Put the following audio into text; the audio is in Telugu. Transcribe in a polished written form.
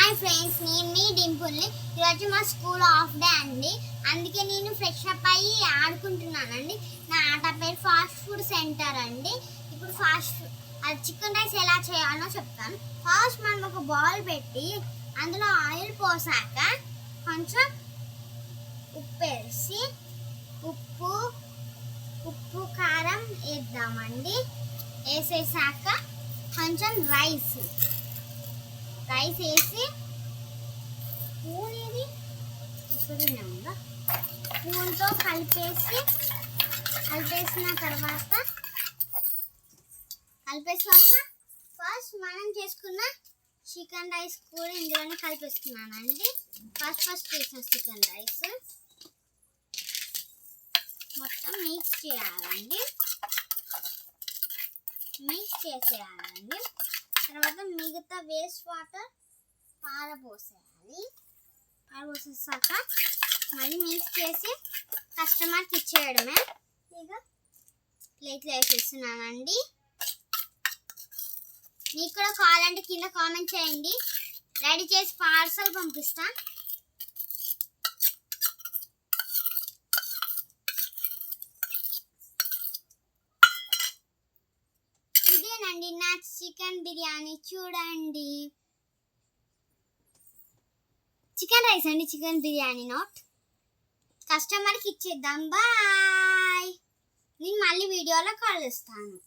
హాయ్ ఫ్రెండ్స్, నేను మీ డింపుల్ని. ఈరోజు మా స్కూల్ ఆఫ్ డే అండి, అందుకే నేను ఫ్రెష్ అప్ అయ్యి ఆడుకుంటున్నానండి. నా ఆట పేరు ఫాస్ట్ ఫుడ్ సెంటర్ అండి. ఇప్పుడు చికెన్ రైస్ ఎలా చేయాలో చెప్తాను. ఫస్ట్ మనం ఒక బౌల్ పెట్టి అందులో ఆయిల్ పోసాక కొంచెం ఉప్పు వేసి ఉప్పు కారం వేద్దామండి. వేసేసాక కొంచెం రైస్ వేసి స్పూన్తో కలిపేసిన తర్వాత ఫస్ట్ మనం చేసుకున్న చికెన్ రైస్ కూడా ఇందులోనే కలిపేస్తున్నానండి. ఫస్ట్ చేసిన చికెన్ రైస్ మొత్తం మిక్స్ చేయాలండి. తర్వాత మిగతా వేస్ట్ వాటర్ పారబోసేసాక మళ్ళీ మిక్స్ చేసి కస్టమర్కి ఇచ్చేయడమే. ఇక ప్లేట్లో వేసేస్తున్నానండి. మీకు కూడా కావాలంటే కింద కామెంట్ చేయండి, రెడీ చేసి పార్సల్ పంపిస్తాను. ఇదేనండి నా చికెన్ బిర్యానీ. చూడండి, చికెన్ రైస్ అండి, చికెన్ బిర్యానీ నాట్. కస్టమర్కి ఇచ్చేద్దాం. బాయ్. నేను మళ్ళీ వీడియోలో కలుస్తాను.